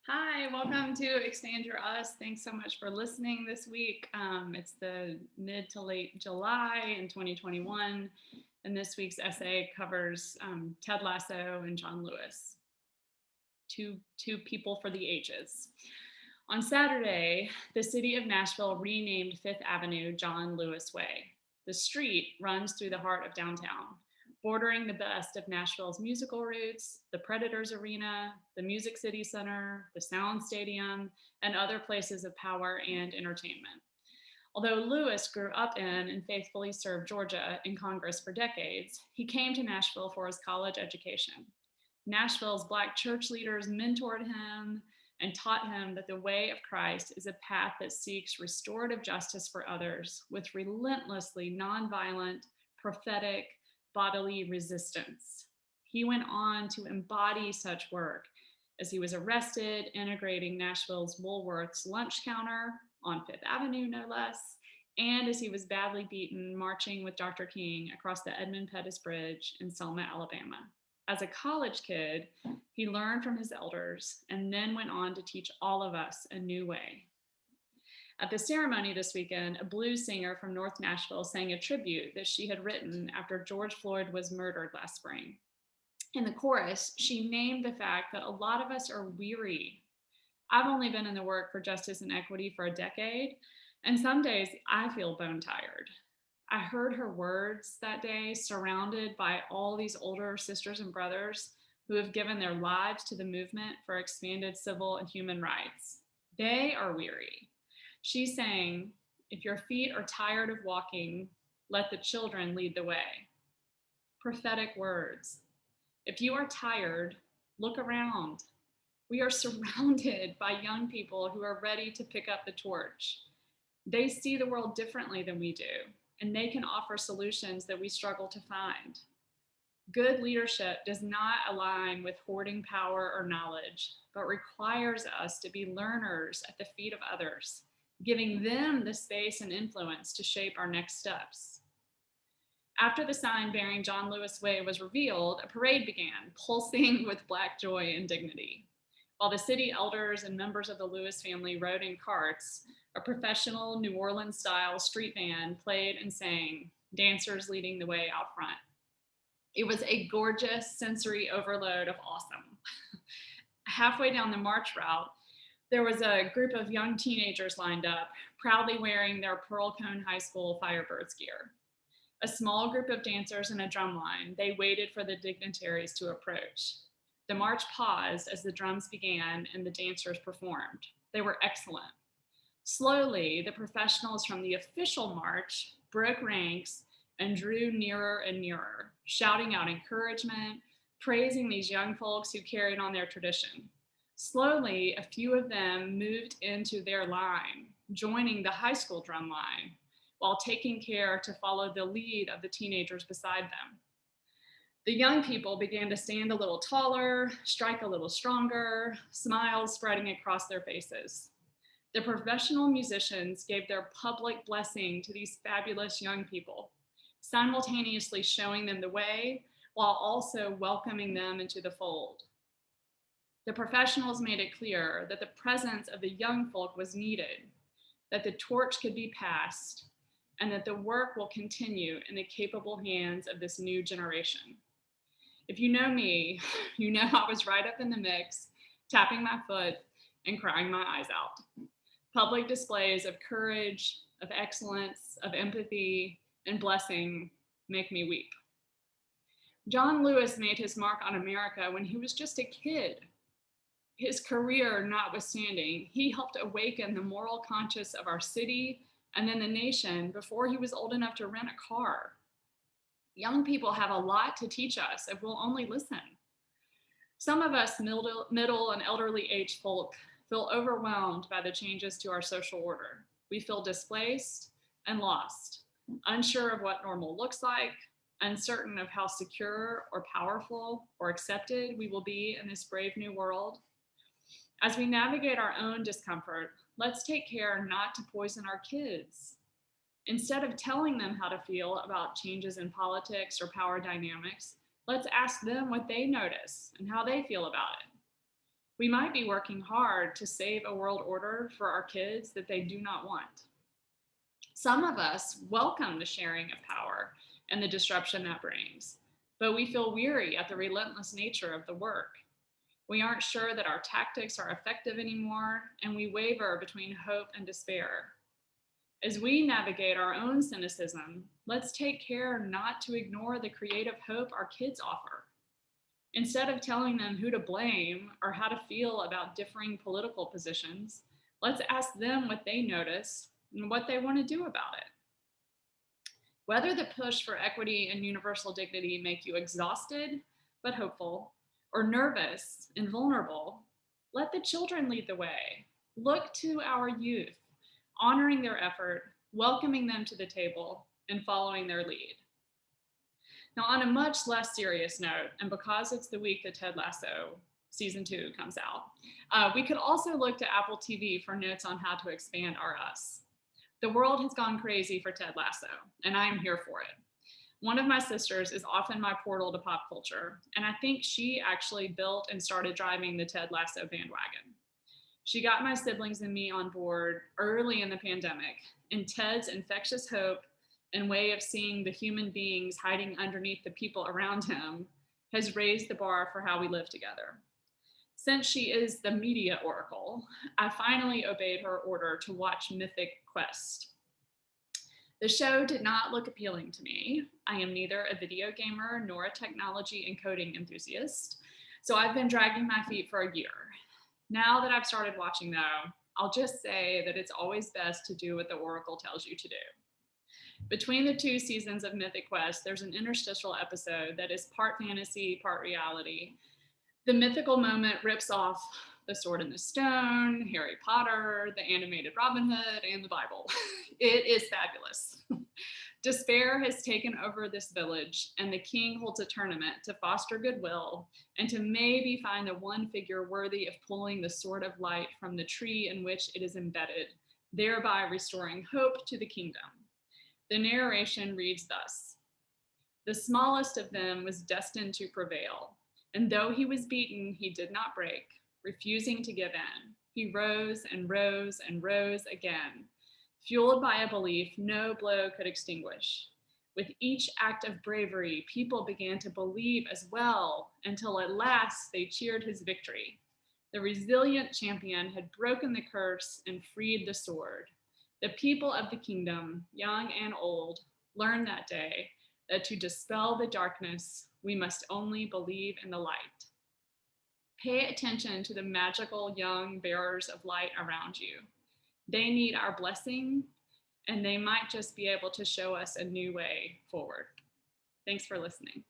Hi, welcome to Expand Your Us. Thanks so much for listening this week. It's the mid to late July in 2021, and this week's essay covers Ted Lasso and John Lewis, two people for the ages. On Saturday, the city of Nashville renamed Fifth Avenue John Lewis Way. The street runs through the heart of downtown, bordering the best of Nashville's musical roots, the Predators Arena, the Music City Center, the Sound Stadium, and other places of power and entertainment. Although Lewis grew up in and faithfully served Georgia in Congress for decades, he came to Nashville for his college education. Nashville's Black church leaders mentored him and taught him that the way of Christ is a path that seeks restorative justice for others with relentlessly nonviolent, prophetic, bodily resistance. He went on to embody such work as he was arrested, integrating Nashville's Woolworth's lunch counter on Fifth Avenue, no less, and as he was badly beaten marching with Dr. King across the Edmund Pettus Bridge in Selma, Alabama. As a college kid, he learned from his elders and then went on to teach all of us a new way. At the ceremony this weekend, a blues singer from North Nashville sang a tribute that she had written after George Floyd was murdered last spring. In the chorus, she named the fact that a lot of us are weary. I've only been in the work for justice and equity for a decade, and some days I feel bone tired. I heard her words that day, surrounded by all these older sisters and brothers who have given their lives to the movement for expanded civil and human rights. They are weary. She's saying, if your feet are tired of walking, let the children lead the way. Prophetic words. If you are tired, look around. We are surrounded by young people who are ready to pick up the torch. They see the world differently than we do, and they can offer solutions that we struggle to find. Good leadership does not align with hoarding power or knowledge, but requires us to be learners at the feet of others, giving them the space and influence to shape our next steps. After the sign bearing John Lewis Way was revealed, a parade began, pulsing with Black joy and dignity. While the city elders and members of the Lewis family rode in carts, a professional New Orleans style street band played and sang, dancers leading the way out front. It was a gorgeous sensory overload of awesome. Halfway down the march route, there was a group of young teenagers lined up, proudly wearing their Pearl Cone High School Firebirds gear. A small group of dancers in a drum line, they waited for the dignitaries to approach. The march paused as the drums began and the dancers performed. They were excellent. Slowly, the professionals from the official march broke ranks and drew nearer and nearer, shouting out encouragement, praising these young folks who carried on their tradition. Slowly, a few of them moved into their line, joining the high school drum line, while taking care to follow the lead of the teenagers beside them. The young people began to stand a little taller, strike a little stronger, smiles spreading across their faces. The professional musicians gave their public blessing to these fabulous young people, simultaneously showing them the way while also welcoming them into the fold. The professionals made it clear that the presence of the young folk was needed, that the torch could be passed, and that the work will continue in the capable hands of this new generation. If you know me, you know I was right up in the mix, tapping my foot and crying my eyes out. Public displays of courage, of excellence, of empathy, and blessing make me weep. John Lewis made his mark on America when he was just a kid. His career notwithstanding, he helped awaken the moral conscience of our city and then the nation before he was old enough to rent a car. Young people have a lot to teach us if we'll only listen. Some of us middle and elderly age folk feel overwhelmed by the changes to our social order. We feel displaced and lost, unsure of what normal looks like, uncertain of how secure or powerful or accepted we will be in this brave new world. As we navigate our own discomfort, let's take care not to poison our kids. Instead of telling them how to feel about changes in politics or power dynamics, let's ask them what they notice and how they feel about it. We might be working hard to save a world order for our kids that they do not want. Some of us welcome the sharing of power and the disruption that brings, but we feel weary at the relentless nature of the work. We aren't sure that our tactics are effective anymore, and we waver between hope and despair. As we navigate our own cynicism, let's take care not to ignore the creative hope our kids offer. Instead of telling them who to blame or how to feel about differing political positions, let's ask them what they notice and what they want to do about it. Whether the push for equity and universal dignity make you exhausted but hopeful, or nervous and vulnerable, let the children lead the way. Look to our youth, honoring their effort, welcoming them to the table, and following their lead. Now, on a much less serious note, and because it's the week that Ted Lasso season 2 comes out, we could also look to Apple TV for notes on how to expand our us. The world has gone crazy for Ted Lasso, and I am here for it. One of my sisters is often my portal to pop culture, and I think she actually built and started driving the Ted Lasso bandwagon. She got my siblings and me on board early in the pandemic, and Ted's infectious hope and way of seeing the human beings hiding underneath the people around him has raised the bar for how we live together. Since she is the media oracle, I finally obeyed her order to watch Mythic Quest. The show did not look appealing to me. I am neither a video gamer nor a technology and coding enthusiast, so I've been dragging my feet for a year. Now that I've started watching, though, I'll just say that it's always best to do what the oracle tells you to do. Between the 2 seasons of Mythic Quest, there's an interstitial episode that is part fantasy, part reality. The mythical moment rips off The Sword in the Stone, Harry Potter, the animated Robin Hood, and the Bible. It is fabulous. Despair has taken over this village, and the king holds a tournament to foster goodwill and to maybe find the one figure worthy of pulling the sword of light from the tree in which it is embedded, thereby restoring hope to the kingdom. The narration reads thus: "The smallest of them was destined to prevail, and though he was beaten, he did not break, refusing to give in. He rose and rose and rose again, fueled by a belief no blow could extinguish. With each act of bravery, people began to believe as well, until at last they cheered his victory. The resilient champion had broken the curse and freed the sword. The people of the kingdom, young and old, learned that day that to dispel the darkness, we must only believe in the light. Pay attention to the magical young bearers of light around you. They need our blessing, and they might just be able to show us a new way forward." Thanks for listening.